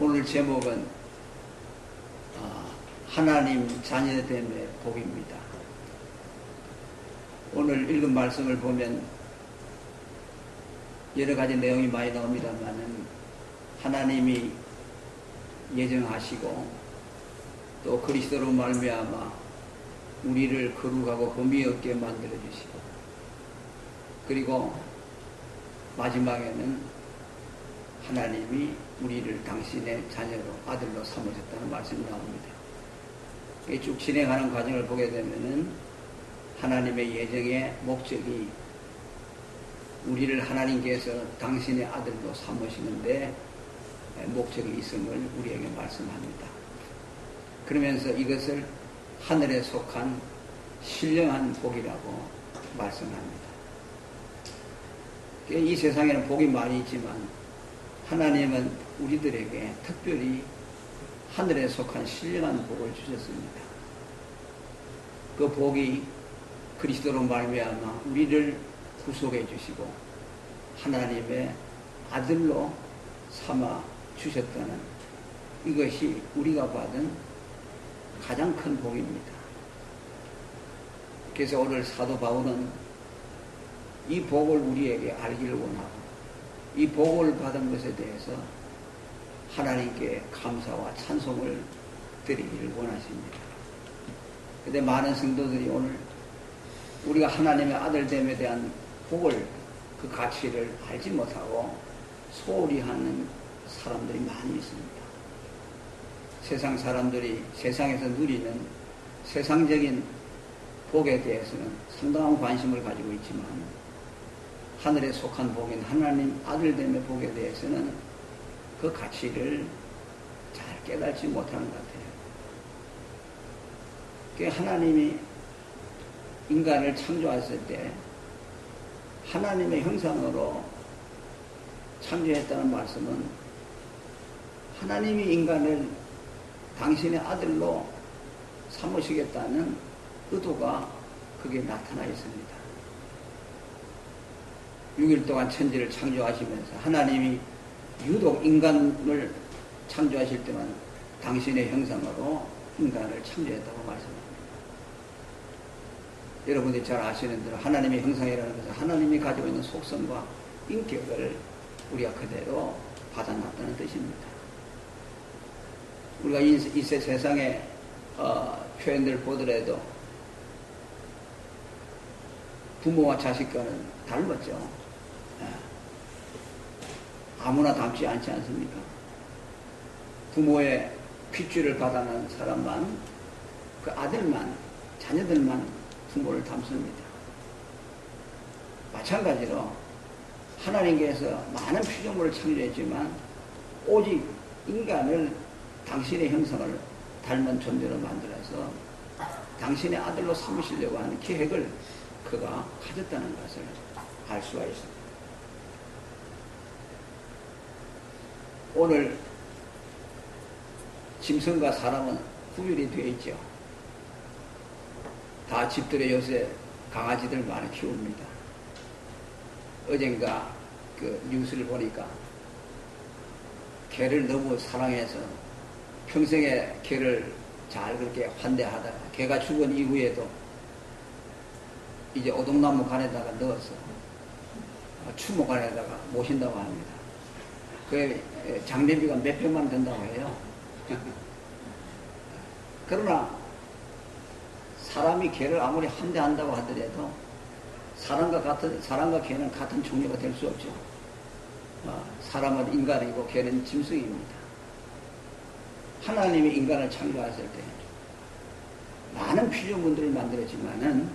오늘 제목은 하나님 자녀됨의 복입니다. 오늘 읽은 말씀을 보면 여러 가지 내용이 많이 나옵니다만은 하나님이 예정하시고 또 그리스도로 말미암아 우리를 거룩하고 흠이 없게 만들어 주시고, 그리고 마지막에는 하나님이 우리를 당신의 자녀로, 아들로 삼으셨다는 말씀이 나옵니다. 쭉 진행하는 과정을 보게 되면은 하나님의 예정의 목적이 우리를 하나님께서 당신의 아들로 삼으시는데 목적이 있음을 우리에게 말씀합니다. 그러면서 이것을 하늘에 속한 신령한 복이라고 말씀합니다. 이 세상에는 복이 많이 있지만 하나님은 우리들에게 특별히 하늘에 속한 신령한 복을 주셨습니다. 그 복이 그리스도로 말미암아 우리를 구속해 주시고 하나님의 아들로 삼아 주셨다는 이것이 우리가 받은 가장 큰 복입니다. 그래서 오늘 사도 바울은 이 복을 우리에게 알기를 원하고 이 복을 받은 것에 대해서 하나님께 감사와 찬송을 드리기를 원하십니다. 그런데 많은 성도들이 오늘 우리가 하나님의 아들됨에 대한 복을, 그 가치를 알지 못하고 소홀히 하는 사람들이 많이 있습니다. 세상 사람들이 세상에서 누리는 세상적인 복에 대해서는 상당한 관심을 가지고 있지만 하늘에 속한 복인 하나님 아들됨의 복에 대해서는 그 가치를 잘 깨닫지 못하는 것 같아요. 하나님이 인간을 창조했을 때 하나님의 형상으로 창조했다는 말씀은 하나님이 인간을 당신의 아들로 삼으시겠다는 의도가 거기에 나타나 있습니다. 6일 동안 천지를 창조하시면서 하나님이 유독 인간을 창조하실 때만 당신의 형상으로 인간을 창조했다고 말씀합니다. 여러분들이 잘 아시는 대로 하나님의 형상이라는 것은 하나님이 가지고 있는 속성과 인격을 우리가 그대로 받아놨다는 뜻입니다. 우리가 이 세상의 표현들 보더라도 부모와 자식과는 닮았죠. 아무나 닮지 않지 않습니까? 부모의 핏줄을 받아난 사람만, 그 아들만, 자녀들만 부모를 닮습니다. 마찬가지로 하나님께서 많은 피조물을 창조했지만 오직 인간을 당신의 형상을 닮은 존재로 만들어서 당신의 아들로 삼으시려고 하는 계획을 그가 가졌다는 것을 알 수가 있습니다. 오늘 짐승과 사람은 구별이 되어 있죠. 다 집들에 요새 강아지들 많이 키웁니다. 어젠가 그 뉴스를 보니까 개를 너무 사랑해서 평생에 개를 잘 그렇게 환대하다가 개가 죽은 이후에도 이제 오동나무 간에다가 넣어서 추모 간에다가 모신다고 합니다. 그 장례비가 몇백만 든다고 해요. 그러나 사람이 개를 아무리 환대한다고 하더라도 사람과 개는 같은 종류가 될 수 없죠. 사람은 인간이고 개는 짐승입니다. 하나님이 인간을 창조하실 때 많은 피조물들을 만들었지만은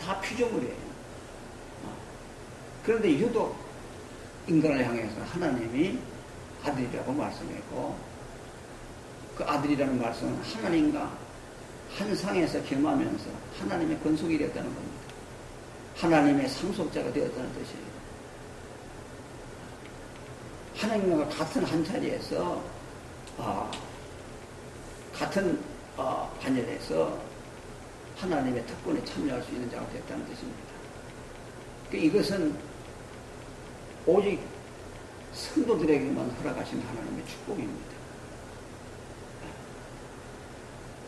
다 피조물이에요. 그런데 유독 인간을 향해서 하나님이 아들이라고 말씀했고, 그 아들이라는 말씀은 하나님과 한 상에서 겸하면서 하나님의 권속이 되었다는 겁니다. 하나님의 상속자가 되었다는 뜻이에요. 하나님과 같은 한 자리에서 같은 반열에서 하나님의 특권에 참여할 수 있는 자가 됐다는 뜻입니다. 이것은 오직 성도들에게만 허락하신 하나님의 축복입니다.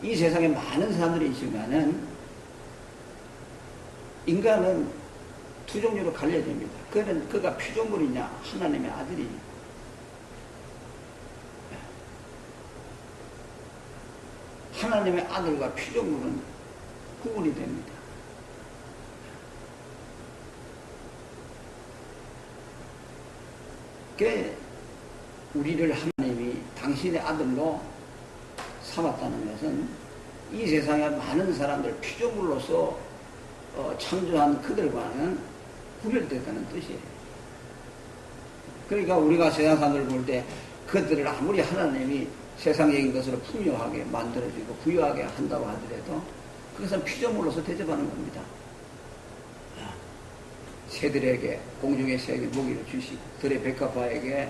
이 세상에 많은 사람들이 있지만은 인간은 두 종류로 갈려집니다. 그가 피조물이냐 하나님의 아들이. 하나님의 아들과 피조물은 구분이 됩니다. 그 우리를 하나님이 당신의 아들로 삼았다는 것은 이 세상에 많은 사람들 피조물로서 창조한 그들과는 구별됐다는 뜻이에요. 그러니까 우리가 세상 사람들을 볼 때 그들을 아무리 하나님이 세상적인 것으로 풍요하게 만들어주고 부유하게 한다고 하더라도 그것은 피조물로서 대접하는 겁니다. 새들에게 공중의 새에게 먹이를 주시고 들의 백합화에게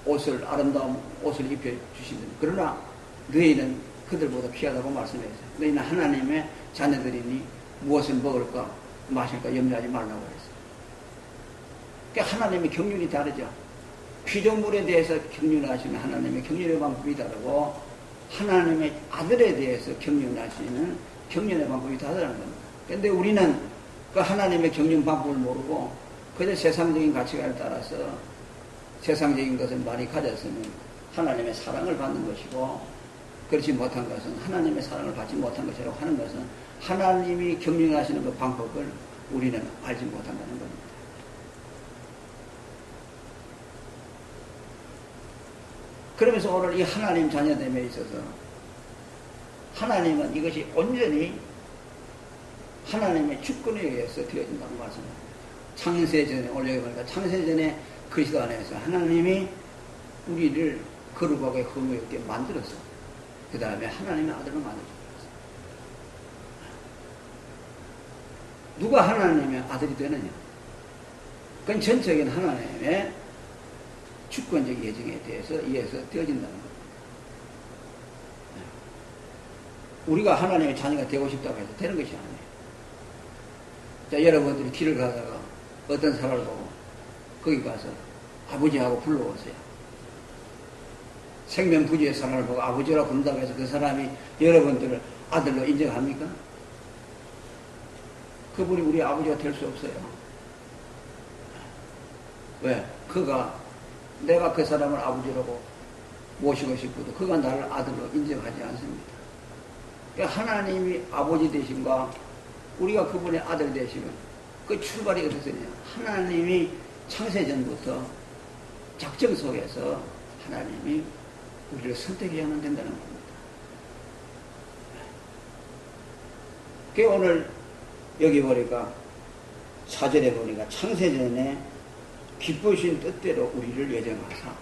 옷을 아름다운 옷을 입혀 주시는, 그러나 너희는 그들보다 귀하다고 말씀했어요. 너희는 하나님의 자녀들이니 무엇을 먹을까 마실까 염려하지 말라고 그랬어요. 그러니까 하나님의 경륜이 다르죠. 피조물에 대해서 경륜하시는 하나님의 경륜의 방법이 다르고 하나님의 아들에 대해서 경륜하시는 경륜의 방법이 다르다는 겁니다. 그런데 우리는 그 하나님의 경륜 방법을 모르고 그저 세상적인 가치관에 따라서 세상적인 것을 많이 가졌으면 하나님의 사랑을 받는 것이고, 그렇지 못한 것은 하나님의 사랑을 받지 못한 것이라고 하는 것은 하나님이 경륜하시는 그 방법을 우리는 알지 못한다는 겁니다. 그러면서 오늘 이 하나님 자녀됨에 있어서 하나님은 이것이 온전히 하나님의 주권에 의해서 되어진다고 말씀합니다. 창세전에, 오늘 보니까 창세전에 그리스도 안에서 하나님이 우리를 거룩하게 흠없게 만들어서 그 다음에 하나님의 아들을 만들어줬어요. 누가 하나님의 아들이 되느냐? 그건 전적인 하나님의 주권적 예정에 대해서 이해서 되어진다는 겁니다. 우리가 하나님의 자녀가 되고 싶다고 해서 되는 것이 아니에요. 자, 여러분들이 길을 가다가 어떤 사람을 보고 거기 가서 아버지하고 불러오세요. 생명부지의 사람을 보고 아버지라고 부른다고 해서 그 사람이 여러분들을 아들로 인정합니까? 그분이 우리 아버지가 될 수 없어요. 왜? 내가 그 사람을 아버지라고 모시고 싶어도 그가 나를 아들로 인정하지 않습니다. 그러니까 하나님이 아버지 되신과 우리가 그분의 아들 되시면 그 출발이 어떻겠냐? 하나님이 창세전부터 작정 속에서 하나님이 우리를 선택해야만 된다는 겁니다. 그게 오늘 여기 보니까 4절에 보니까 창세전에 기쁘신 뜻대로 우리를 예정하사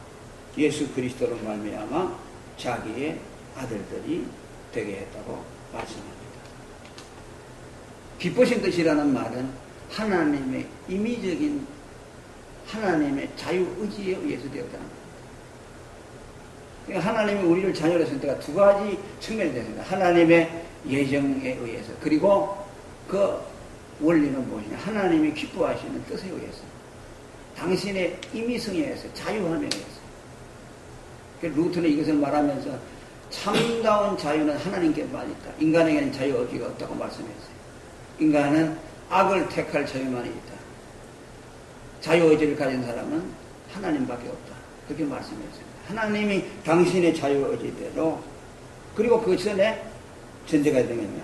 예수 그리스도로 말미암아 자기의 아들들이 되게 했다고 말씀합니다. 기쁘신 뜻이라는 말은 하나님의 임의적인 하나님의 자유의지에 의해서 되었다는 겁니다. 그러니까 하나님이 우리를 자녀로 선택한 두 가지 측면이 되습니다. 하나님의 예정에 의해서, 그리고 그 원리는 무엇이냐? 하나님이 기뻐하시는 뜻에 의해서, 당신의 임의성에 의해서, 자유함에 의해서. 루트는 이것을 말하면서 참다운 자유는 하나님께만 있다. 인간에게는 자유 의지가 없다고 말씀했어요. 인간은 악을 택할 자유만 있다. 자유의지를 가진 사람은 하나님밖에 없다. 그렇게 말씀했습니다. 하나님이 당신의 자유의지대로, 그리고 그 전에 전제가 되겠냐?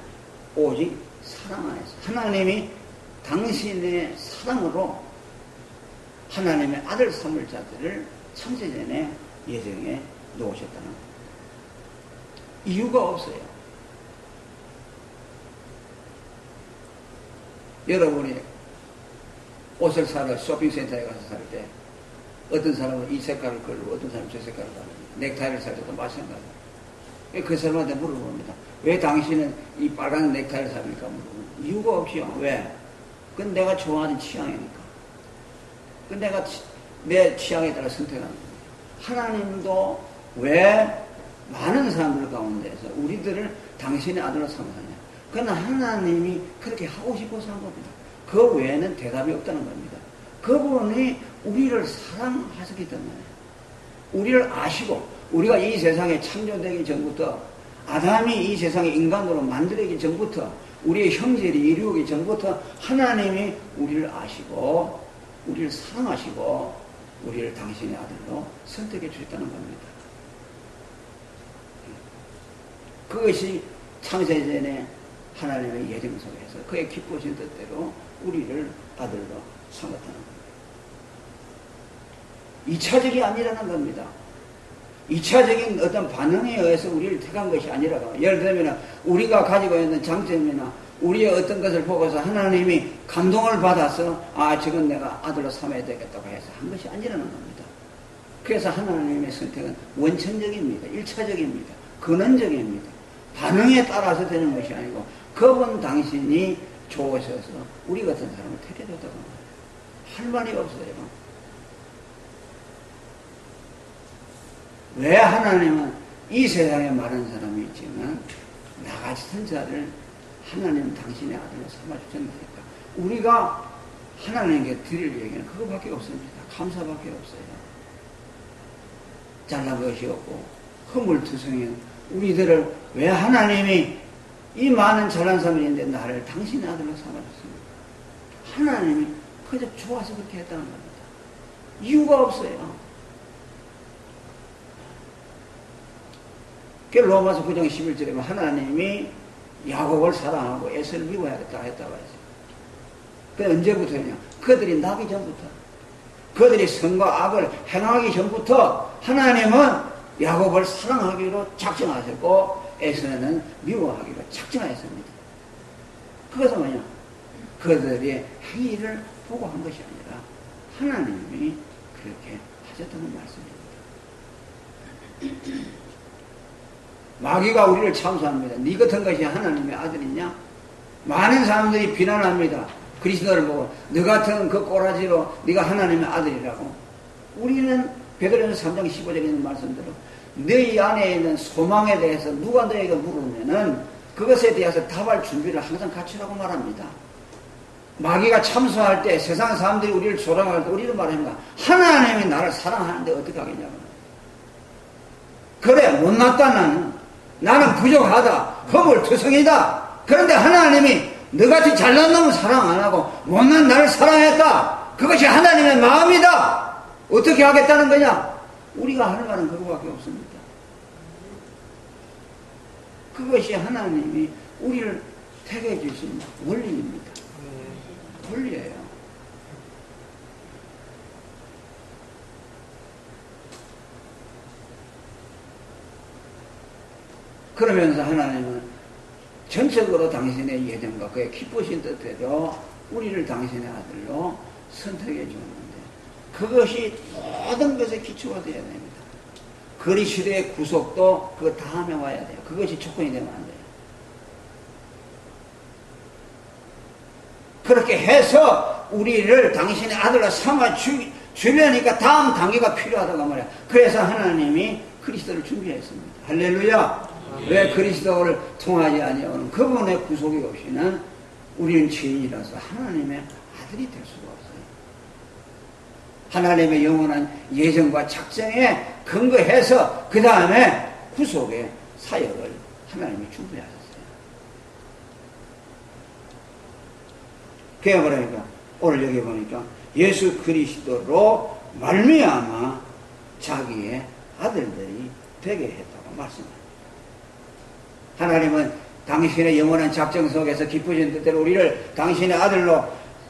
오직 사랑 안에서 하나님이 당신의 사랑으로 하나님의 아들 삼을 자들을 창세전에 예정에 놓으셨다는 겁니다. 이유가 없어요. 여러분이 옷을 사러 쇼핑센터에 가서 살 때 어떤 사람은 이 색깔을 걸고 어떤 사람은 저 색깔을 걸고 넥타이를 살 때도 마찬가지예요. 그 사람한테 물어봅니다. 왜 당신은 이 빨간 넥타이를 삽니까? 물어봅니다. 이유가 없이요. 왜? 그건 내가 좋아하는 취향이니까. 그건 내가 내 취향에 따라 선택하는 거예요. 하나님도 왜 많은 사람들 가운데서 우리들을 당신의 아들로 삼으셨냐? 그건 하나님이 그렇게 하고 싶어서 한 겁니다. 그 외에는 대답이 없다는 겁니다. 그분이 우리를 사랑하셨기 때문에, 우리를 아시고, 우리가 이 세상에 창조되기 전부터, 아담이 이 세상에 인간으로 만들기 전부터, 우리의 형제를 이루기 전부터 하나님이 우리를 아시고, 우리를 사랑하시고, 우리를 당신의 아들로 선택해 주셨다는 겁니다. 그것이 창세전에 하나님의 예정 속에서 그의 기쁘신 뜻대로 우리를 아들로 삼았다는 겁니다. 2차적이 아니라는 겁니다. 2차적인 어떤 반응에 의해서 우리를 택한 것이 아니라고. 예를 들면 우리가 가지고 있는 장점이나 우리의 어떤 것을 보고서 하나님이 감동을 받아서 저건 내가 아들로 삼아야 되겠다고 해서 한 것이 아니라는 겁니다. 그래서 하나님의 선택은 원천적입니다. 1차적입니다. 근원적입니다. 반응에 따라서 되는 것이 아니고 그분 당신이 좋으셔서 우리 같은 사람을 택해줬다고 합니다. 할 말이 없어요. 왜 하나님은 이 세상에 많은 사람이 있지만 나같은 자를 하나님 당신의 아들로 삼아주셨습니까? 우리가 하나님께 드릴 얘기는 그거밖에 없습니다. 감사밖에 없어요. 잘난 것이 없고 허물투성인 우리들을 왜 하나님이 이 많은 잘난 사람인데 나를 당신의 아들로 삼아줬습니까? 하나님이 그저 좋아서 그렇게 했다는 겁니다. 이유가 없어요. 그 로마서 9장 11절에 보면 하나님이 야곱을 사랑하고 에서를 미워하겠다 했다고 했어요. 그 언제부터냐? 그들이 나기 전부터, 그들이 선과 악을 행하기 전부터 하나님은 야곱을 사랑하기로 작정하셨고 에서는 미워하기로 작정하였습니다. 그것은 뭐냐? 그들의 행위를 보고 한 것이 아니라 하나님이 그렇게 하셨다는 말씀입니다. 마귀가 우리를 참소합니다. 네 같은 것이 하나님의 아들이냐? 많은 사람들이 비난합니다. 그리스도를 보고 너 같은 그 꼬라지로 네가 하나님의 아들이라고. 우리는 베드로전서 3장 15절에 있는 말씀대로 너희 안에 있는 소망에 대해서 누가 너에게 물으면은 그것에 대해서 답할 준비를 항상 갖추라고 말합니다. 마귀가 참소할 때 세상 사람들이 우리를 조롱할 때 우리는 말합니다. 하나님이 나를 사랑하는데 어떻게 하겠냐고. 그래 못났다 나는 부족하다. 허물투성이다. 그런데 하나님이 너같이 잘난 놈은 사랑 안 하고 못난 나를 사랑했다. 그것이 하나님의 마음이다. 어떻게 하겠다는 거냐? 우리가 할 말은 그거밖에 없습니다. 그것이 하나님이 우리를 택해 주신 원리입니다. 원리예요. 그러면서 하나님은 전적으로 당신의 예정과 그의 기쁘신 뜻대로 우리를 당신의 아들로 선택해 주었는데 그것이 모든 것의 기초가 되어야 됩니다. 그리스도의 구속도 그 다음에 와야 돼요. 그것이 조건이 되면 안 돼요. 그렇게 해서 우리를 당신의 아들로 삼아 주려니까 다음 단계가 필요하다고 말이야. 그래서 하나님이 그리스도를 준비했습니다. 할렐루야. 왜 그리스도를 통하지 아니하고는 그분의 구속이 없이는 우리는 죄인이라서 하나님의 아들이 될 수가 없어요. 하나님의 영원한 예정과 작정에 근거해서 그 다음에 구속의 사역을 하나님이 준비하셨어요. 그게 뭐라니까 오늘 여기 보니까 예수 그리스도로 말미암아 자기의 아들들이 되게 했다고 말씀합니다. 하나님은 당신의 영원한 작정 속에서 기쁘신 뜻대로 우리를 당신의 아들로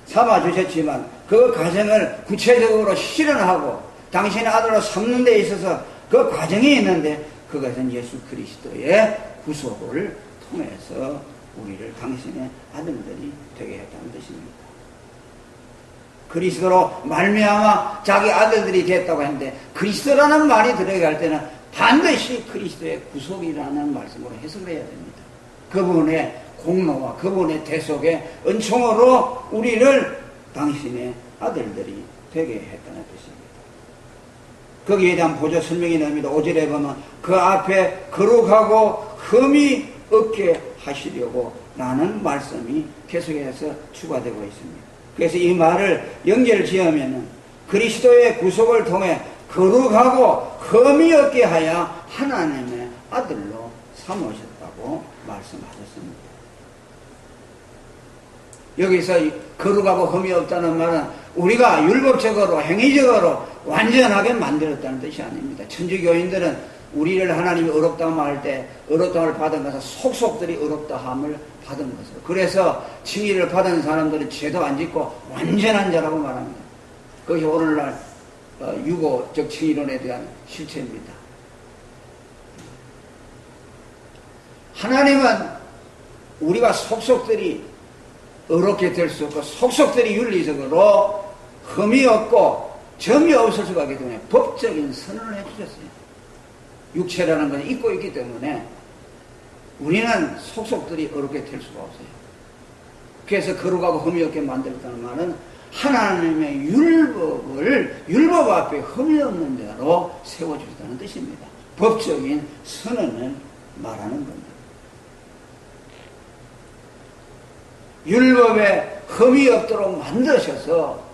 삼아주셨지만 그 과정을 구체적으로 실현하고 당신의 아들로 삼는 데 있어서 그 과정이 있는데 그것은 예수 그리스도의 구속을 통해서 우리를 당신의 아들들이 되게 했다는 뜻입니다. 그리스도로 말미암아 자기 아들들이 됐다고 했는데 그리스도라는 말이 들어갈 때는 반드시 그리스도의 구속이라는 말씀으로 해석을 해야 됩니다. 그분의 공로와 그분의 대속의 은총으로 우리를 당신의 아들들이 되게 했다는 뜻입니다. 거기에 대한 보조 설명이 나옵니다. 5절에 보면 그 앞에 거룩하고 흠이 없게 하시려고 라는 말씀이 계속해서 추가되고 있습니다. 그래서 이 말을 연결 지으면은 그리스도의 구속을 통해 거룩하고 흠이 없게 하여 하나님의 아들로 삼으셨다고 말씀하셨습니다. 여기서 거룩하고 흠이 없다는 말은 우리가 율법적으로 행위적으로 완전하게 만들었다는 뜻이 아닙니다. 천주교인들은 우리를 하나님이 어렵다고 할 때 어렵다함을 받은 것은 속속들이 어렵다함을 받은 것으로, 그래서 칭의를 받은 사람들은 죄도 안 짓고 완전한 자라고 말합니다. 그것이 오늘날 유고적 칭의론에 대한 실체입니다. 하나님은 우리가 속속들이 어렵게 될 수 없고 속속들이 윤리적으로 흠이 없고 점이 없을 수가 있기 때문에 법적인 선언을 해주셨어요. 육체라는 건 있고 있기 때문에 우리는 속속들이 어렵게 될 수가 없어요. 그래서 거룩하고 흠이 없게 만들었다는 말은 하나님의 율법 앞에 흠이 없는 대로 세워주셨다는 뜻입니다. 법적인 선언을 말하는 겁니다. 율법에 흠이 없도록 만드셔서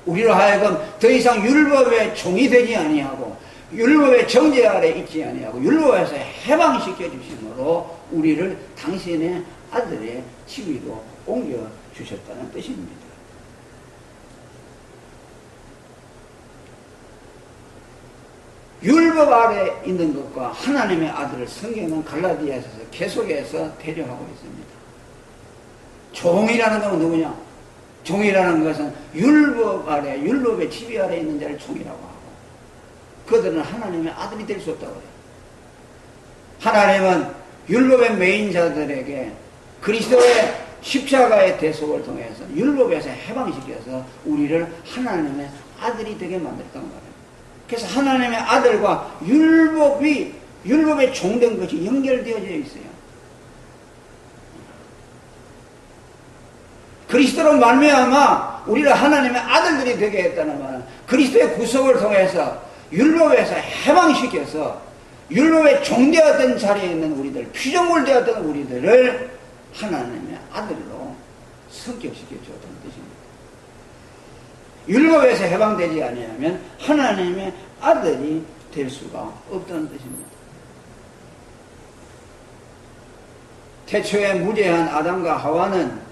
우리로 하여금 더 이상 율법의 종이 되지 아니하고 율법의 정죄 아래 있지 아니하고 율법에서 해방시켜 주심으로 우리를 당신의 아들의 지위로 옮겨주셨다는 뜻입니다. 율법 아래 있는 것과 하나님의 아들을 성경은 갈라디아서 계속해서 대조하고 있습니다. 종이라는 건 누구냐? 종이라는 것은 율법 아래, 율법의 지배 아래 있는 자를 종이라고 하고, 그들은 하나님의 아들이 될 수 없다고 해요. 하나님은 율법의 메인 자들에게 그리스도의 십자가의 대속을 통해서 율법에서 해방시켜서 우리를 하나님의 아들이 되게 만들었단 말이에요. 그래서 하나님의 아들과 율법의 종된 것이 연결되어져 있어요. 그리스도로 말미암아 우리를 하나님의 아들들이 되게 했다는 말은 그리스도의 구속을 통해서 율법에서 해방시켜서 율법의 종되었던 자리에 있는 우리들, 피조물 되었던 우리들을 하나님의 아들로 성격시켜 주었다는 뜻입니다. 율법에서 해방되지 아니하면 하나님의 아들이 될 수가 없다는 뜻입니다. 태초에 무죄한 아담과 하와는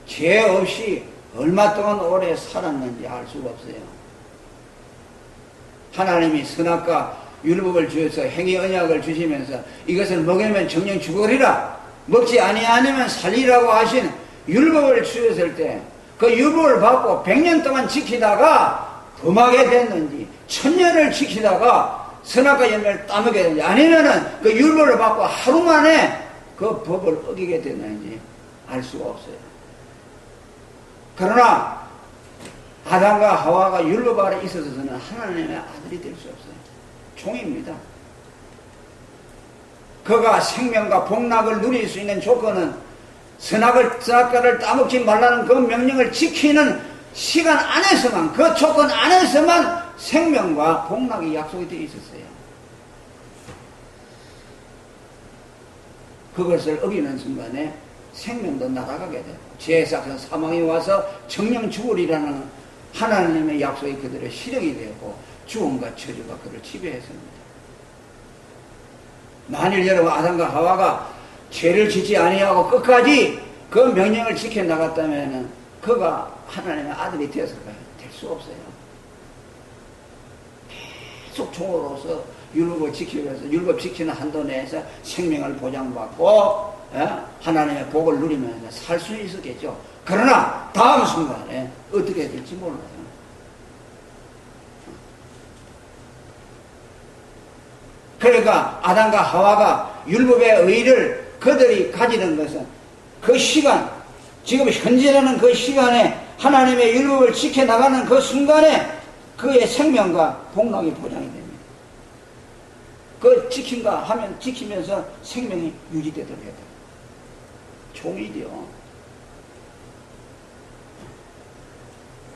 죄 없이 얼마 동안 오래 살았는지 알 수가 없어요. 하나님이 선악과 율법을 주셔서 행위 언약을 주시면서 이것을 먹으면 정령 죽으리라, 먹지 아니하면 살리라고 하신 율법을 주셨을 때 그 율법을 받고 100년 동안 지키다가 범하게 됐는지, 1000년을 지키다가 선악과 열매를 따먹게 됐는지, 아니면은 그 율법을 받고 하루 만에 그 법을 어기게 됐는지 알 수가 없어요. 그러나 아담과 하와가 율법 아래 있어서는 하나님의 아들이 될 수 없어요. 종입니다. 그가 생명과 복락을 누릴 수 있는 조건은 선악과를 따먹지 말라는 그 명령을 지키는 시간 안에서만, 그 조건 안에서만 생명과 복락이 약속이 되어 있었어요. 그것을 어기는 순간에 생명도 날아가게 되고 죄에서 사망이 와서 정령 죽으리라는 하나님의 약속이 그들의 실력이 되었고 죽음과 저주가 그를 지배했습니다. 만일 여러분 아담과 하와가 죄를 짓지 아니하고 끝까지 그 명령을 지켜나갔다면 그가 하나님의 아들이 되었을까요? 될 수 없어요. 계속 종으로서 율법을 지키면서 율법 지키는 한도 내에서 생명을 보장받고 하나님의 복을 누리면서 살 수 있었겠죠. 그러나 다음 순간에 어떻게 될지 몰라요. 그러니까 아담과 하와가 율법의 의의를 그들이 가지는 것은 그 시간, 지금 현재라는 그 시간에 하나님의 율법을 지켜나가는 그 순간에 그의 생명과 복락이 보장이 됩니다. 그 지킨가 하면 지키면서 생명이 유지되도록 해야 돼요. 종이죠.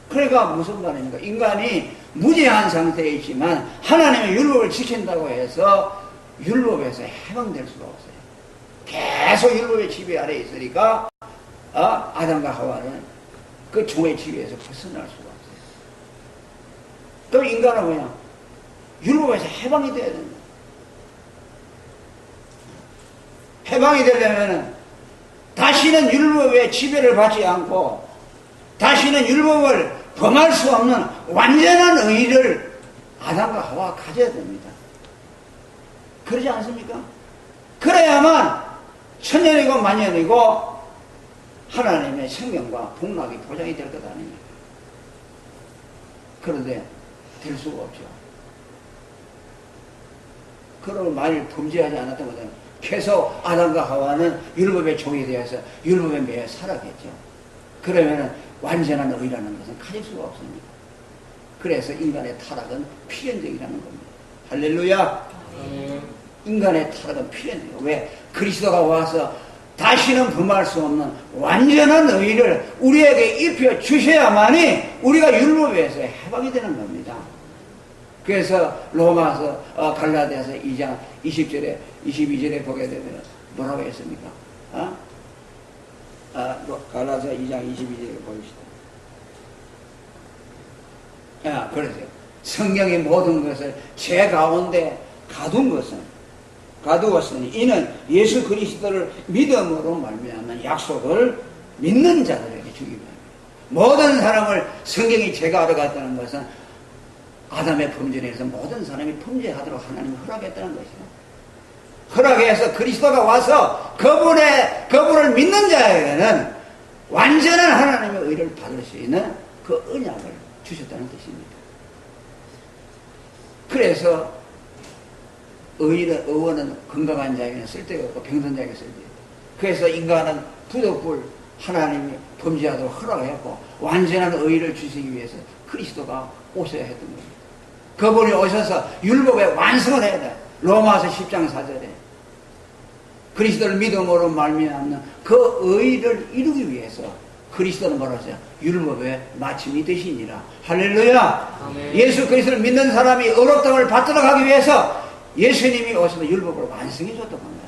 그러니까 무슨 말입니까? 인간이 무죄한 상태에 있지만 하나님의 율법을 지킨다고 해서 율법에서 해방될 수가 없어요. 계속 율법의 지배 아래 있으니까 아담과 하와는 그 종의 지배에서 벗어날 수가 없어요. 또 인간은 뭐냐? 율법에서 해방이 돼야 된다. 해방이 되려면 다시는 율법의 지배를 받지 않고 다시는 율법을 범할 수 없는 완전한 의를 아담과 하와가 가져야 됩니다. 그러지 않습니까? 그래야만 천년이고 만년이고 하나님의 생명과 복락이 보장이 될 것 아닙니까? 그런데 될 수가 없죠. 그러면 만일 범죄하지 않았다면 계속 아담과 하와는 율법의 종이 되어서 율법에 매여 살았겠죠. 그러면 완전한 의라는 것은 가질 수가 없습니다. 그래서 인간의 타락은 필연적이라는 겁니다. 할렐루야. 인간의 타락은 필연적이에요. 왜? 그리스도가 와서 다시는 범할 수 없는 완전한 의를 우리에게 입혀 주셔야만이 우리가 율법에서 해방이 되는 겁니다. 그래서 로마서 갈라디아서 2장 20절에 22절에 보게 되면 뭐라고 했습니까? 갈라디아 2장 22절에 보십시다. 그러세요. 성경의 모든 것을 제 가운데 가두었으니 이는 예수 그리스도를 믿음으로 말미암는 약속을 믿는 자들에게 주기 위함이에요. 모든 사람을 성경이 제가 알아갔다는 것은 아담의 범죄에서 모든 사람이 범죄하도록 하나님이 허락했다는 것이에요. 허락해서 그리스도가 와서 그분을 믿는 자에게는 완전한 하나님의 의를 받을 수 있는 그 언약을 주셨다는 뜻입니다. 그래서 의원은 건강한 자에게는 쓸데가 없고 병든 자에게 쓸데가 없고, 그래서 인간은 부득불 하나님이 범죄하도록 허락했고 완전한 의를 주시기 위해서 그리스도가 오셔야 했던 겁니다. 그분이 오셔서 율법의 완성을 해야 돼. 로마서 10장 4절에 그리스도를 믿음으로 말미암는 그 의를 이루기 위해서 그리스도는 뭐라고 하죠? 율법의 마침이 되시니라. 할렐루야. 아멘. 예수 그리스도를 믿는 사람이 의롭다함을 받도록 하기 위해서 예수님이 오셔서 율법을 완성해 줬다고 합니다.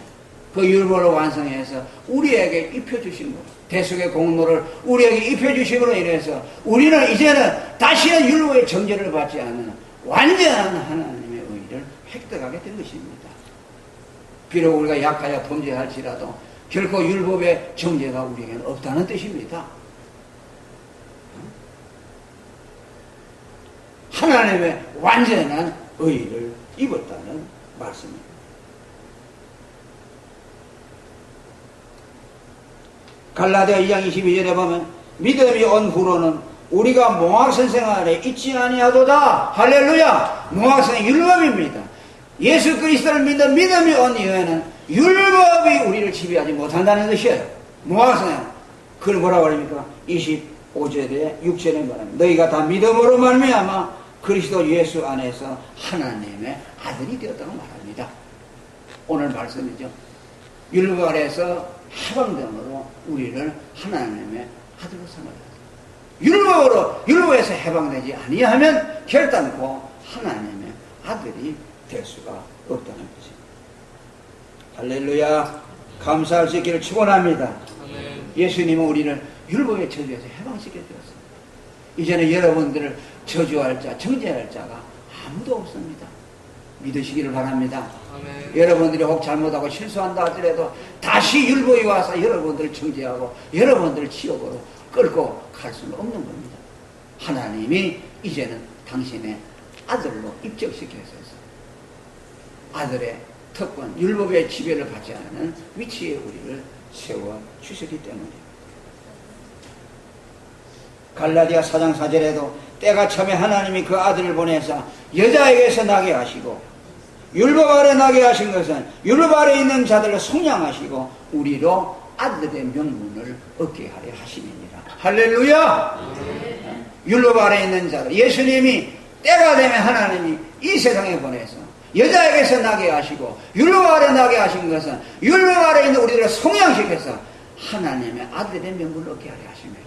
그 율법을 완성해서 우리에게 입혀주신 것, 대속의 공로를 우리에게 입혀주심으로 인해서 우리는 이제는 다시는 율법의 정죄를 받지 않는 완전한 하나님의 의를 획득하게 된 것입니다. 비록 우리가 약하여 범죄할지라도 결코 율법의 정죄가 우리에게는 없다는 뜻입니다. 하나님의 완전한 의를 입었다는 말씀입니다. 갈라디아 2장 22절에 보면 믿음이 온 후로는 우리가 몽학선 생활에 있지 아니하도다. 할렐루야. 몽학선은 율법입니다. 예수 그리스도를 믿는 믿음이 온 이후에는 율법이 우리를 지배하지 못한다는 것이에요. 몽학선은 그걸 뭐라고 합니까? 25절에 6절에 말합니다. 너희가 다 믿음으로 말미암아 그리스도 예수 안에서 하나님의 아들이 되었다고 말합니다. 오늘 말씀이죠. 율법 아래에서 해방됨으로 우리를 하나님의 아들로 삼아야 율법에서 해방되지 아니하면 결단코 하나님의 아들이 될 수가 없다는 것입니다. 할렐루야. 감사할 수 있기를 축원합니다. 예수님은 우리를 율법의 저주에서 해방시켜 주었습니다. 이제는 여러분들을 저주할 자, 정죄할 자가 아무도 없습니다. 믿으시기를 바랍니다. 아멘. 여러분들이 혹 잘못하고 실수한다 하더라도 다시 율법이 와서 여러분들을 정죄하고 여러분들을 지옥으로 끌고 갈 수는 없는 겁니다. 하나님이 이제는 당신의 아들로 입적시켜서 아들의 특권, 율법의 지배를 받지 않는 위치에 우리를 세워 주셨기 때문입니다. 갈라디아 4장 4절에도 때가 참에 하나님이 그 아들을 보내서 여자에게서 나게 하시고 율법 아래 나게 하신 것은 율법 아래 있는 자들을 속량하시고 우리로 아들의 명분을 얻게 하려 하심이니라. 할렐루야. 율법 아래 있는 자들, 예수님이 때가 되면 하나님이 이 세상에 보내서 여자에게서 나게 하시고 율법 아래 나게 하신 것은 율법 아래 있는 우리들을 속량시켜서 하나님의 아들의 명분을 얻게 하려 하심이라.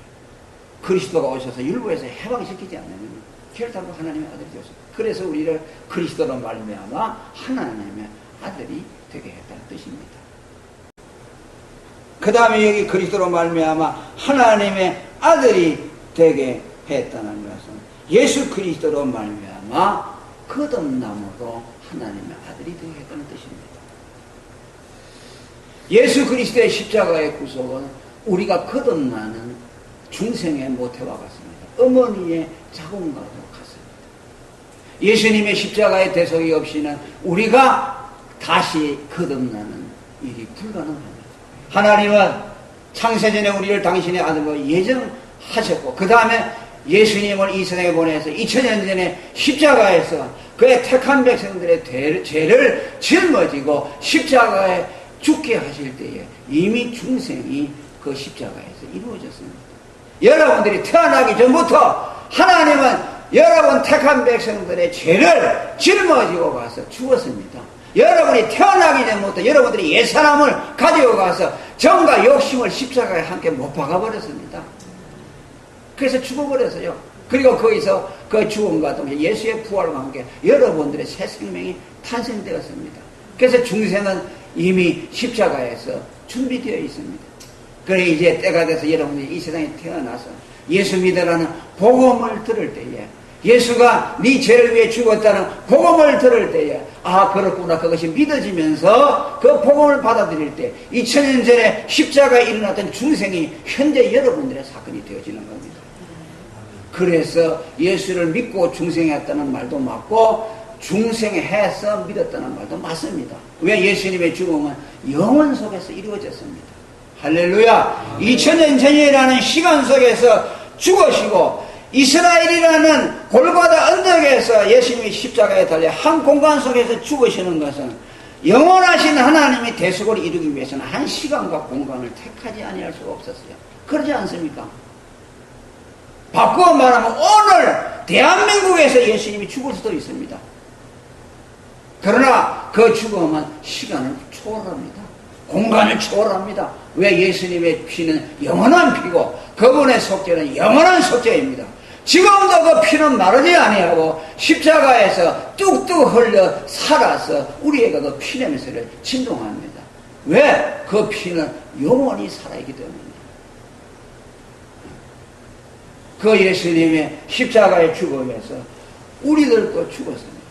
그리스도가 오셔서 율법에서 해방시키지 않으면 결단코 하나님의 아들이 되었습니다. 그래서 우리를 그리스도로 말미암아 하나님의 아들이 되게 했다는 뜻입니다. 그 다음에 여기 그리스도로 말미암아 하나님의 아들이 되게 했다는 것은 예수 그리스도로 말미암아 말미암아 거듭남으로 하나님의 아들이 되게 했다는 뜻입니다. 예수 그리스도의 십자가의 구속은 우리가 거듭나는 중생의 모태와 같습니다. 어머니의 자궁과도 같습니다. 예수님의 십자가의 대속이 없이는 우리가 다시 거듭나는 일이 불가능합니다. 하나님은 창세전에 우리를 당신의 아들로 예정하셨고 그 다음에 예수님을 이 세상에 보내서 2000년 전에 십자가에서 그의 택한 백성들의 죄를 짊어지고 십자가에 죽게 하실 때에 이미 중생이 그 십자가에서 이루어졌습니다. 여러분들이 태어나기 전부터 하나님은 여러분 택한 백성들의 죄를 짊어지고 가서 죽었습니다. 여러분이 태어나기 전부터 여러분들이 옛사람을 가지고 가서 정과 욕심을 십자가에 함께 못 박아버렸습니다. 그래서 죽어버렸어요. 그리고 거기서 그 죽음과 동시에 예수의 부활과 함께 여러분들의 새 생명이 탄생되었습니다. 그래서 중생은 이미 십자가에서 준비되어 있습니다. 그래 이제 때가 돼서 여러분들이 이 세상에 태어나서 예수 믿으라는 복음을 들을 때에 예수가 네 죄를 위해 죽었다는 복음을 들을 때에 아 그렇구나 그것이 믿어지면서 그 복음을 받아들일 때 2000년 전에 십자가에 일어났던 중생이 현재 여러분들의 사건이 되어지는 겁니다. 그래서 예수를 믿고 중생했다는 말도 맞고 중생해서 믿었다는 말도 맞습니다. 왜? 예수님의 죽음은 영원 속에서 이루어졌습니다. 할렐루야. 2000년 전이라는 시간 속에서 죽으시고 이스라엘이라는 골고다 언덕에서 예수님이 십자가에 달려 한 공간 속에서 죽으시는 것은 영원하신 하나님이 대속을 이루기 위해서는 한 시간과 공간을 택하지 아니할 수가 없었어요. 그러지 않습니까? 바꾸어 말하면 오늘 대한민국에서 예수님이 죽을 수도 있습니다. 그러나 그 죽음은 시간을 초월합니다. 공간을 초월합니다. 왜? 예수님의 피는 영원한 피고 그분의 속죄는 영원한 속죄입니다. 지금도 그 피는 마르지 아니하고 십자가에서 뚝뚝 흘려 살아서 우리에게 그 피 냄새를 진동합니다. 왜? 그 피는 영원히 살아있기 때문입니다. 그 예수님의 십자가의 죽음에서 우리들도 죽었습니다.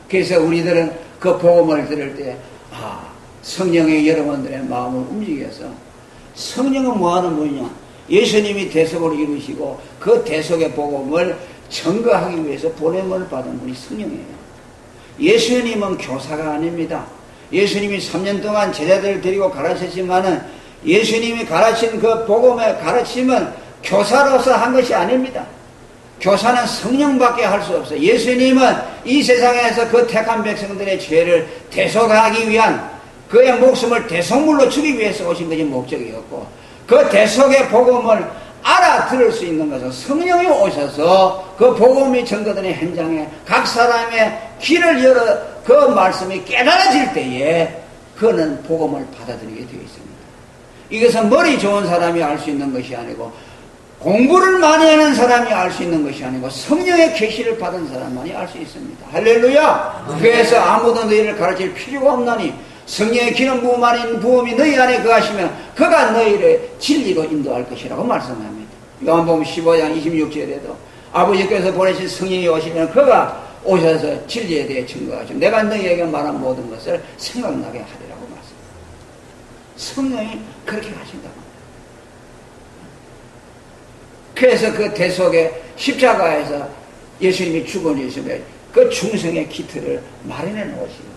그래서 우리들은 그 복음을 들을 때 성령의 여러분들의 마음을 움직여서 성령은 뭐하는 분이냐? 예수님이 대속을 이루시고 그 대속의 복음을 증거하기 위해서 보냄을 받은 분이 성령이에요. 예수님은 교사가 아닙니다. 예수님이 3년 동안 제자들을 데리고 가르쳤지만은 예수님이 가르친 그 복음의 가르침은 교사로서 한 것이 아닙니다. 교사는 성령밖에 할 수 없어요. 예수님은 이 세상에서 그 택한 백성들의 죄를 대속하기 위한 그의 목숨을 대속물로 주기 위해서 오신 것이 목적이었고 그 대속의 복음을 알아들을 수 있는 것은 성령이 오셔서 그 복음이 전거되는 현장에 각 사람의 길을 열어 그 말씀이 깨달아질 때에 그는 복음을 받아들이게 되어 있습니다. 이것은 머리 좋은 사람이 알 수 있는 것이 아니고 공부를 많이 하는 사람이 알 수 있는 것이 아니고 성령의 계시를 받은 사람만이 알 수 있습니다. 할렐루야. 그래서 아무도 너희를 가르칠 필요가 없나니 성령의 기름 부음 아닌 부음이 너희 안에 거하시면 그가 너희를 진리로 인도할 것이라고 말씀합니다. 요한복음 15장 26절에도 아버지께서 보내신 성령이 오시면 그가 오셔서 진리에 대해 증거하시고 내가 너희에게 말한 모든 것을 생각나게 하리라고 말씀합니다. 성령이 그렇게 하신다고. 그래서 그 대속의 십자가에서 예수님이 죽어주시면 그 중생의 기틀을 마련해 놓으시고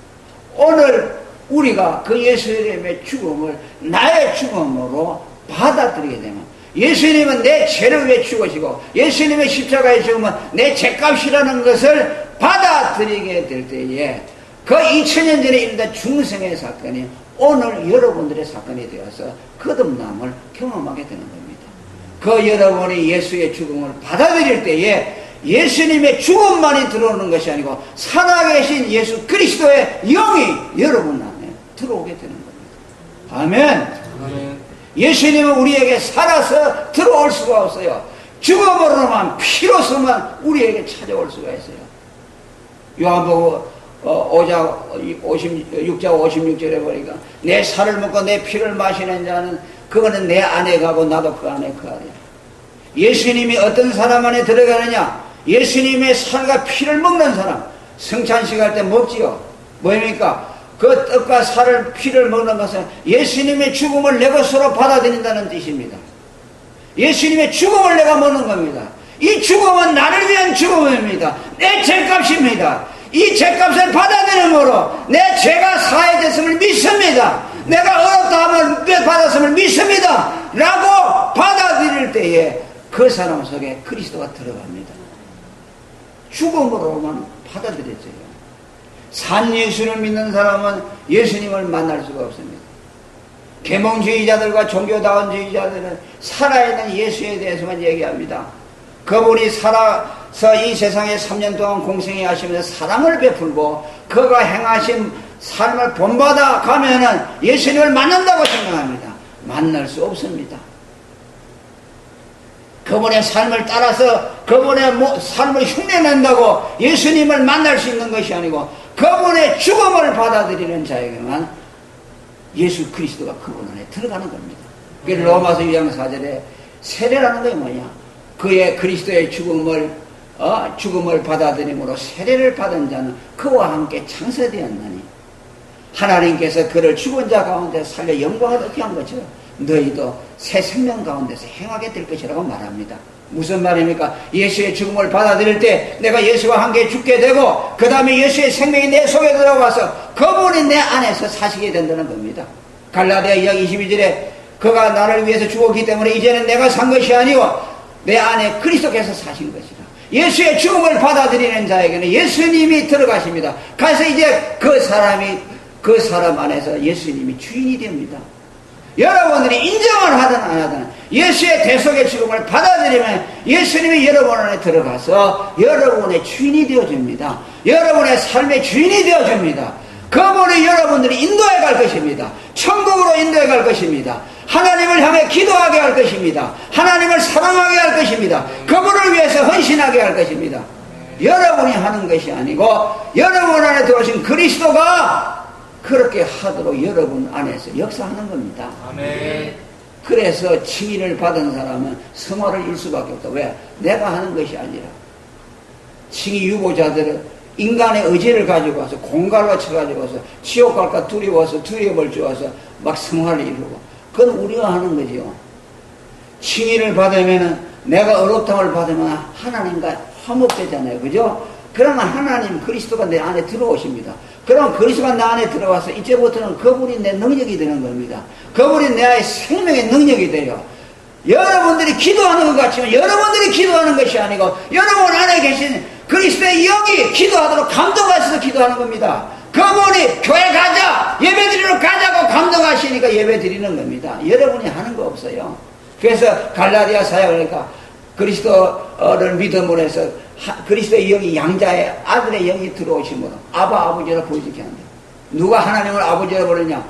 오늘 우리가 그 예수님의 죽음을 나의 죽음으로 받아들이게 되면 예수님은 내 죄를 위해 죽으시고 예수님의 십자가의 죽음은 내 죄값이라는 것을 받아들이게 될 때에 그 2000년 전에 일어난 중생의 사건이 오늘 여러분들의 사건이 되어서 거듭남을 경험하게 되는 겁니다. 그 여러분이 예수의 죽음을 받아들일 때에 예수님의 죽음만이 들어오는 것이 아니고 살아계신 예수 그리스도의 영이 여러분 안에 들어오게 되는 겁니다. 아멘. 아멘. 예수님은 우리에게 살아서 들어올 수가 없어요. 죽음으로만 피로서만 우리에게 찾아올 수가 있어요. 요한복음 5장 56장 56절에 보니까 내 살을 먹고 내 피를 마시는 자는 그거는 내 안에 가고 나도 그 안에 거하리라. 예수님이 어떤 사람 안에 들어가느냐? 예수님의 살과 피를 먹는 사람, 성찬식 할 때 먹지요. 뭐입니까? 그 떡과 살을 피를 먹는 것은 예수님의 죽음을 내 것으로 받아들인다는 뜻입니다. 예수님의 죽음을 내가 먹는 겁니다. 이 죽음은 나를 위한 죽음입니다. 내 죄값입니다. 이 죄값을 받아들임으로 내 죄가 사해졌음을 믿습니다. 내가 어렵다함을 받았음을 믿습니다. 라고 받아들일 때에 그 사람 속에 그리스도가 들어갑니다. 죽음으로만 받아들여져요. 산 예수를 믿는 사람은 예수님을 만날 수가 없습니다. 계몽주의자들과 종교다원주의자들은 살아있는 예수에 대해서만 얘기합니다. 그분이 살아서 이 세상에 3년 동안 공생애 하시면서 사랑을 베풀고 그가 행하신 삶을 본받아 가면은 예수님을 만난다고 생각합니다. 만날 수 없습니다. 그분의 삶을 따라서 그분의 삶을 흉내낸다고 예수님을 만날 수 있는 것이 아니고 그분의 죽음을 받아들이는 자에게만 예수 그리스도가 그분 안에 들어가는 겁니다. 그래서 로마서 2장 4절에 세례라는 게 뭐냐? 그의 그리스도의 죽음을 받아들임으로 세례를 받은 자는 그와 함께 창세되었나니 하나님께서 그를 죽은 자 가운데 살려 영광을 얻게 한 것처럼 너희도 새 생명 가운데서 행하게 될 것이라고 말합니다. 무슨 말입니까? 예수의 죽음을 받아들일 때 내가 예수와 함께 죽게 되고 그 다음에 예수의 생명이 내 속에 들어와서 그분이 내 안에서 사시게 된다는 겁니다. 갈라디아 2장 22절에 그가 나를 위해서 죽었기 때문에 이제는 내가 산 것이 아니고 내 안에 그리스도께서 사신 것이라. 예수의 죽음을 받아들이는 자에게는 예수님이 들어가십니다. 그래서 이제 그 사람 안에서 예수님이 주인이 됩니다. 여러분들이 인정을 하든 안 하든 예수의 대속의 죽음을 받아들이면 예수님이 여러분 안에 들어가서 여러분의 주인이 되어줍니다. 여러분의 삶의 주인이 되어줍니다. 그분이 여러분들이 인도해 갈 것입니다. 천국으로 인도해 갈 것입니다. 하나님을 향해 기도하게 할 것입니다. 하나님을 사랑하게 할 것입니다. 그분을 위해서 헌신하게 할 것입니다. 여러분이 하는 것이 아니고 여러분 안에 들어오신 그리스도가 그렇게 하도록 여러분 안에서 역사하는 겁니다. 아멘. 그래서 칭의를 받은 사람은 성화를 잃 수밖에 없다. 왜? 내가 하는 것이 아니라 칭의 유보자들은 인간의 의지를 가지고 와서 공갈로 쳐가지고 와서 지옥 갈까 두려워서 두려움을 주어서 막 성화를 이루고 그건 우리가 하는 거지요. 칭의를 받으면은 내가 어렵다을 받으면 하나님과 화목되잖아요. 그죠? 그러면 하나님 그리스도가 내 안에 들어오십니다. 그럼 그리스도가 내 안에 들어와서 이제부터는 그분이 내 능력이 되는 겁니다. 그분이 내 생명의 능력이 돼요. 여러분들이 기도하는 것 같지만 여러분들이 기도하는 것이 아니고 여러분 안에 계신 그리스도의 영이 기도하도록 감동하셔서 기도하는 겁니다. 그분이 교회 가자 예배드리러 가자고 감동하시니까 예배드리는 겁니다. 여러분이 하는 거 없어요. 그래서 갈라디아 사역하니까 그리스도를 믿음으로 해서 그리스도의 영이 양자의 아들의 영이 들어오심으로 아버지라 보여주게 한다. 누가 하나님을 아버지라 부르냐?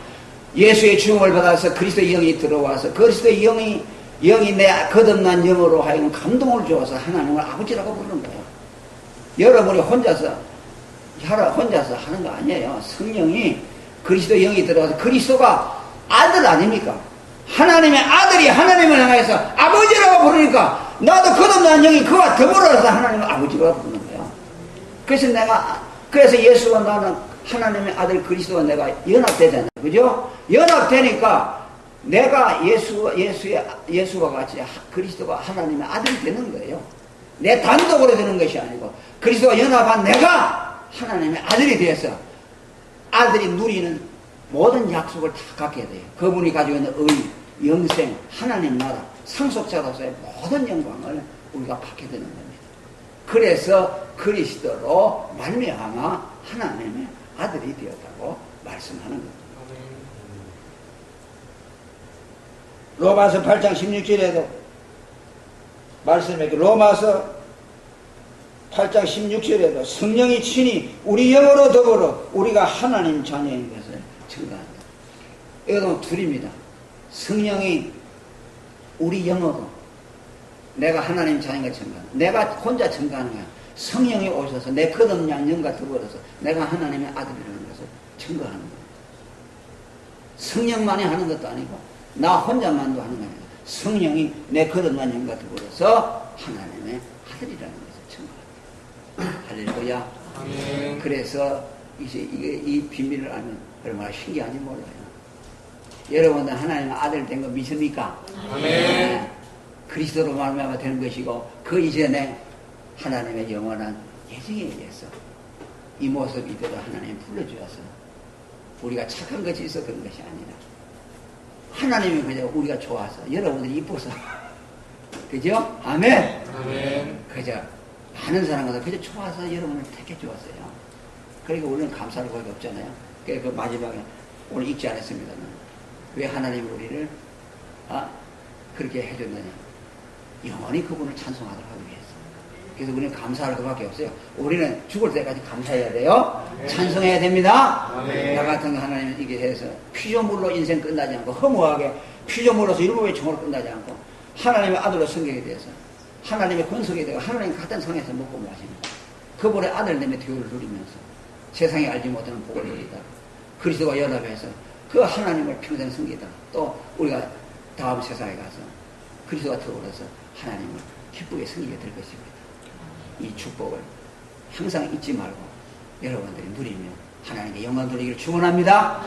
예수의 죽음을 받아서 그리스도의 영이 들어와서 그리스도의 영이 내 거듭난 영으로 하여금 감동을 주어서 하나님을 아버지라고 부르는 거예요. 여러분이 혼자서 하는 거 아니에요. 성령이 그리스도의 영이 들어와서 그리스도가 아들 아닙니까? 하나님의 아들이 하나님을 향해서 아버지라고 부르니까 나도 거듭난 영이 그와 더불어서 하나님을 아버지라고 부르는 거예요. 그래서 예수와 나는 하나님의 아들 그리스도와 내가 연합되잖아요. 그죠? 연합되니까 내가 예수와 같이 그리스도가 하나님의 아들이 되는 거예요. 내 단독으로 되는 것이 아니고 그리스도와 연합한 내가 하나님의 아들이 되어서 아들이 누리는 모든 약속을 다 갖게 돼요. 그분이 가지고 있는 의, 영생, 하나님 나라, 상속자로서의 모든 영광을 우리가 받게 되는 겁니다. 그래서 그리스도로 말미암아 하나님의 아들이 되었다고 말씀하는 겁니다. 로마서 8장 16절에도 말씀했고 로마서 8장 16절에도 성령이 친히 우리 영으로 더불어 우리가 하나님 자녀인 것을 증거한다. 이것은 둘입니다. 성령이 우리 영으로 내가 하나님 자녀인 것을 증거한다. 내가 혼자 증거하는 거야. 성령이 오셔서 내 거듭난 영과 더불어서 내가 하나님의 아들이라는 것을 증거하는 거야. 성령만이 하는 것도 아니고 나 혼자만도 하는 거야. 성령이 내 거듭난 영과 더불어서 하나님의 아들이라는 것을 증거한다. 할렐루야. 아멘. 그래서 이제 이 비밀을 알면 얼마나 신기한지 몰라요. 여러분들 하나님 아들 된 거 믿습니까? 아멘. 그리스도로 말미암아 되는 것이고 그 이전에 하나님의 영원한 예정에 의해서 이 모습 이대로 하나님 불러주어서 우리가 착한 것이 있어 그런 것이 아니라 하나님이 그저 우리가 좋아서 여러분들이 이뻐서 그죠? 아멘. 아멘. 그저 많은 사람마다 그저 좋아서 여러분을 택해 주었어요. 그러니까 우리는 감사할 것이 없잖아요. 그 마지막에 오늘 읽지 않았습니다만 왜 하나님이 우리를 그렇게 해줬느냐? 영원히 그분을 찬송하도록 하기 위해서. 그래서 우리는 감사할 것밖에 없어요. 우리는 죽을 때까지 감사해야 돼요. 아멘. 찬송해야 됩니다. 아멘. 나 같은 하나님은 이게 해서 피조물로 인생 끝나지 않고 허무하게 피조물로서 일곱의 총으로 끝나지 않고 하나님의 아들로 성경에 대해서 하나님의 권속에 대해 하나님 같은 성에서 먹고 마십니다. 그분의 아들 내면 교회를 누리면서 세상에 알지 못하는 복을 누리다. 그리스도와 연합해서 그 하나님을 평생 섬기다. 또 우리가 다음 세상에 가서 그리스도와 더불어서 하나님을 기쁘게 섬기게 될 것입니다. 이 축복을 항상 잊지 말고 여러분들이 누리며 하나님께 영광 돌리기를 축원합니다.